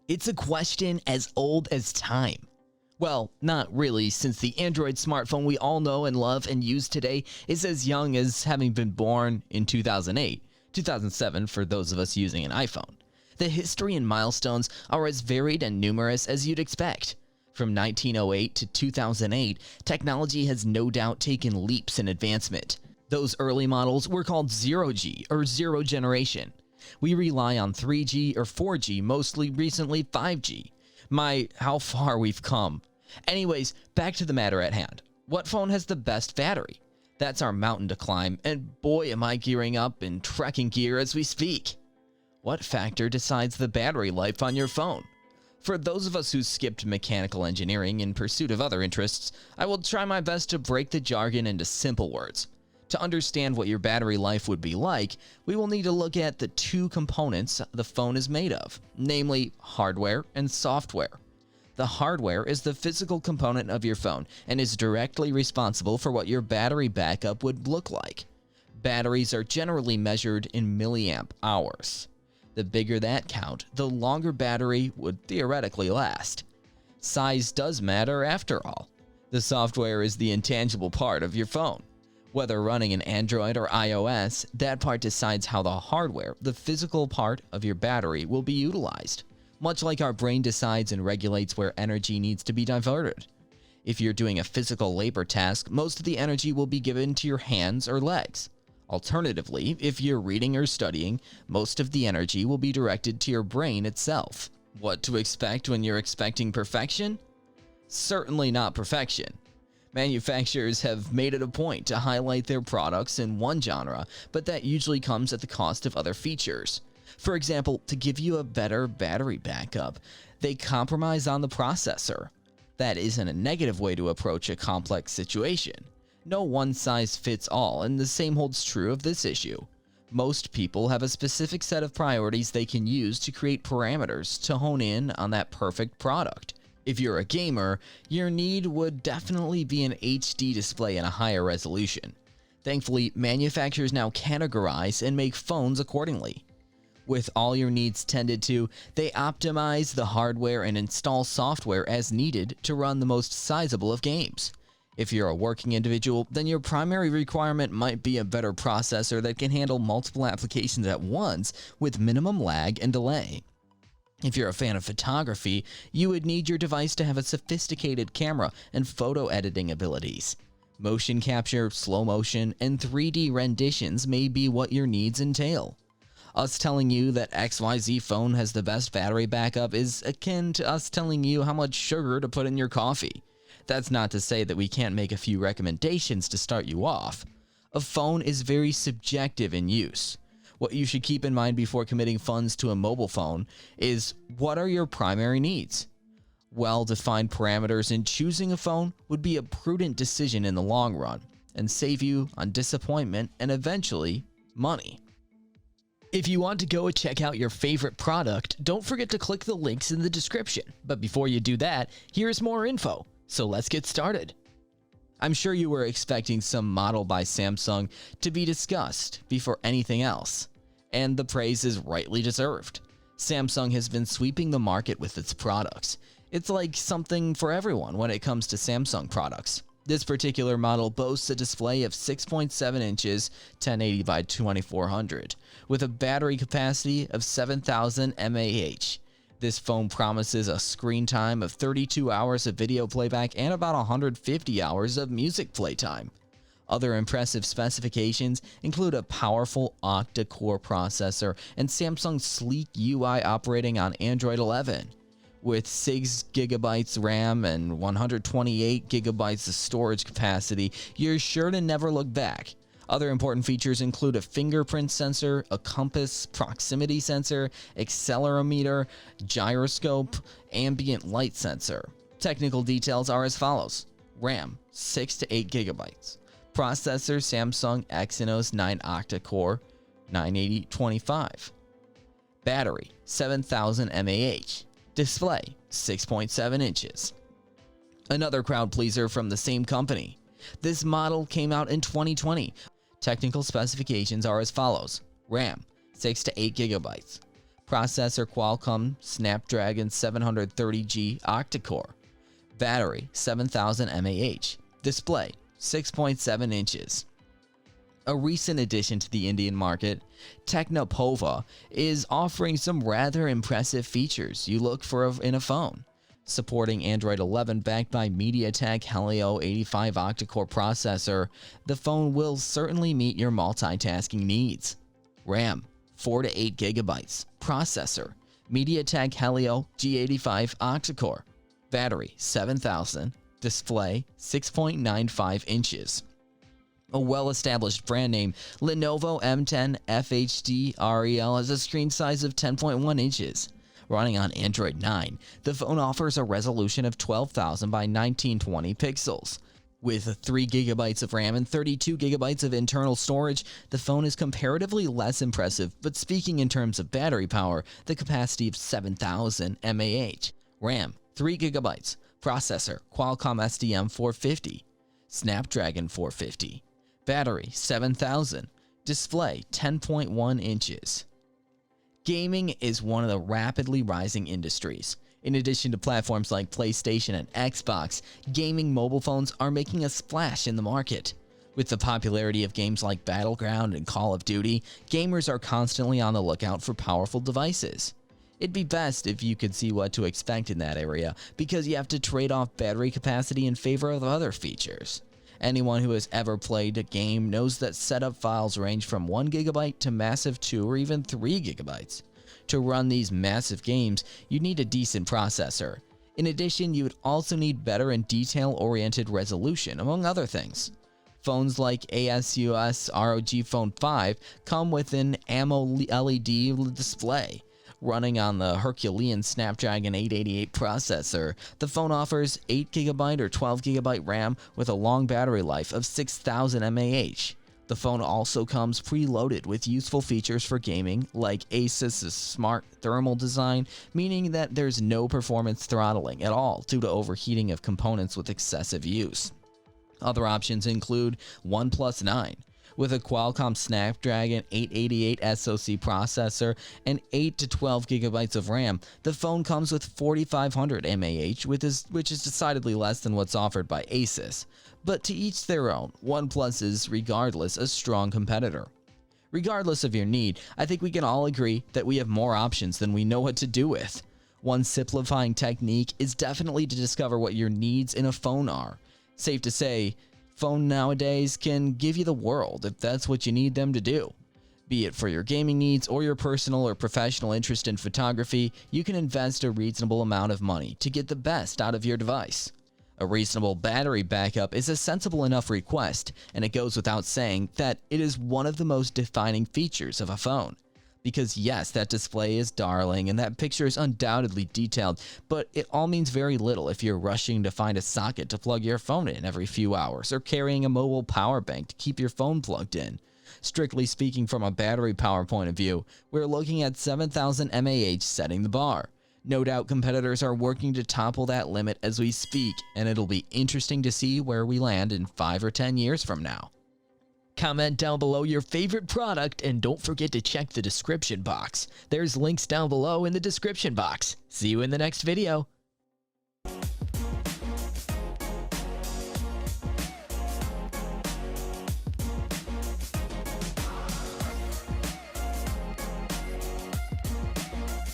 It's a question as old as time. Well, not really, since the Android smartphone we all know and love and use today is as young as having been born in 2008, 2007 for those of us using an iPhone. The history and milestones are as varied and numerous as you'd expect. From 1908 to 2008, technology has no doubt taken leaps in advancement. Those early models were called 0G or zero generation. We rely on 3G or 4G, mostly recently 5G. How far we've come. Anyways, back to the matter at hand. What phone has the best battery? That's our mountain to climb, and boy am I gearing up in trekking gear as we speak. What factor decides the battery life on your phone? For those of us who skipped mechanical engineering in pursuit of other interests, I will try my best to break the jargon into simple words. To understand what your battery life would be like, we will need to look at the two components the phone is made of, namely hardware and software. The hardware is the physical component of your phone and is directly responsible for what your battery backup would look like. Batteries are generally measured in milliamp hours. The bigger that count, the longer battery would theoretically last. Size does matter after all. The software is the intangible part of your phone. Whether running an Android or iOS, that part decides how the hardware, the physical part of your battery, will be utilized. Much like our brain decides and regulates where energy needs to be diverted. If you're doing a physical labor task, most of the energy will be given to your hands or legs. Alternatively, if you're reading or studying, most of the energy will be directed to your brain itself. What to expect when you're expecting perfection? Certainly not perfection. Manufacturers have made it a point to highlight their products in one genre, but that usually comes at the cost of other features. For example, to give you a better battery backup, they compromise on the processor. That isn't a negative way to approach a complex situation. No one size fits all, and the same holds true of this issue. Most people have a specific set of priorities they can use to create parameters to hone in on that perfect product. If you're a gamer, your need would definitely be an HD display and a higher resolution. Thankfully, manufacturers now categorize and make phones accordingly. With all your needs tended to, they optimize the hardware and install software as needed to run the most sizable of games. If you're a working individual, then your primary requirement might be a better processor that can handle multiple applications at once with minimum lag and delay. If you're a fan of photography, you would need your device to have a sophisticated camera and photo editing abilities. Motion capture, slow motion, and 3D renditions may be what your needs entail. Us telling you that XYZ phone has the best battery backup is akin to us telling you how much sugar to put in your coffee. That's not to say that we can't make a few recommendations to start you off. A phone is very subjective in use. What you should keep in mind before committing funds to a mobile phone is, what are your primary needs? Well-defined parameters in choosing a phone would be a prudent decision in the long run and save you on disappointment and eventually money. If you want to go and check out your favorite product, don't forget to click the links in the description. But before you do that, here's more info. So let's get started. I'm sure you were expecting some model by Samsung to be discussed before anything else, and the praise is rightly deserved. Samsung has been sweeping the market with its products. It's like something for everyone when it comes to Samsung products. This particular model boasts a display of 6.7 inches, 1080 by 2400, with a battery capacity of 7000 mAh. This phone promises a screen time of 32 hours of video playback and about 150 hours of music playtime. Other impressive specifications include a powerful octa-core processor and Samsung's sleek UI operating on Android 11. With 6GB RAM and 128GB of storage capacity, you're sure to never look back. Other important features include a fingerprint sensor, a compass proximity sensor, accelerometer, gyroscope, ambient light sensor. Technical details are as follows: RAM 6 to 8GB, processor Samsung Exynos 9 octa-core 98025, battery 7000 mAh, display 6.7 inches. Another crowd pleaser from the same company. This model came out in 2020. Technical specifications are as follows: RAM 6 to 8GB, Processor Qualcomm Snapdragon 730G octa-core. Battery 7000 mAh. Display 6.7 inches. A recent addition to the Indian market, Technopova is offering some rather impressive features you look for in a phone. Supporting Android 11 backed by MediaTek Helio 85 octa-core processor, the phone will certainly meet your multitasking needs. RAM 4 to 8 gigabytes. Processor MediaTek Helio G85 octa-core. Battery 7000. Display 6.95 inches. A well-established brand name, Lenovo M10 FHD REL has a screen size of 10.1 inches. Running on Android 9, the phone offers a resolution of 12,000 by 1920 pixels. With 3 gigabytes of RAM and 32 gigabytes of internal storage, the phone is comparatively less impressive, but speaking in terms of battery power, the capacity of 7,000 mAh. RAM 3 gigabytes. Processor Qualcomm SDM450. Snapdragon 450. Battery 7000. Display 10.1 inches. Gaming is one of the rapidly rising industries. In addition to platforms like PlayStation and Xbox, gaming mobile phones are making a splash in the market. With the popularity of games like Battleground and Call of Duty, gamers are constantly on the lookout for powerful devices. It'd be best if you could see what to expect in that area, because you have to trade off battery capacity in favor of other features. Anyone who has ever played a game knows that setup files range from 1 gigabyte to massive 2 or even 3 gigabytes. To run these massive games, you need a decent processor. In addition, you would also need better and detail-oriented resolution, among other things. Phones like ASUS ROG Phone 5 come with an AMOLED display. Running on the Herculean Snapdragon 888 processor, the phone offers 8GB or 12GB RAM with a long battery life of 6,000 mAh. The phone also comes preloaded with useful features for gaming, like Asus's smart thermal design, meaning that there's no performance throttling at all due to overheating of components with excessive use. Other options include OnePlus 9. With a Qualcomm Snapdragon 888 SoC processor and 8 to 12 gigabytes of RAM, the phone comes with 4500 mAh, which is decidedly less than what's offered by Asus. But to each their own, OnePlus is, regardless, a strong competitor. Regardless of your need, I think we can all agree that we have more options than we know what to do with. One simplifying technique is definitely to discover what your needs in a phone are. Safe to say, phone nowadays can give you the world if that's what you need them to do. Be it for your gaming needs or your personal or professional interest in photography, you can invest a reasonable amount of money to get the best out of your device. A reasonable battery backup is a sensible enough request, and it goes without saying that it is one of the most defining features of a phone. Because yes, that display is darling and that picture is undoubtedly detailed, but it all means very little if you're rushing to find a socket to plug your phone in every few hours or carrying a mobile power bank to keep your phone plugged in. Strictly speaking, from a battery power point of view, we're looking at 7,000 mAh setting the bar. No doubt competitors are working to topple that limit as we speak, and it'll be interesting to see where we land in 5 or 10 years from now. Comment down below your favorite product, and don't forget to check the description box. There's links down below in the description box. See you in the next video.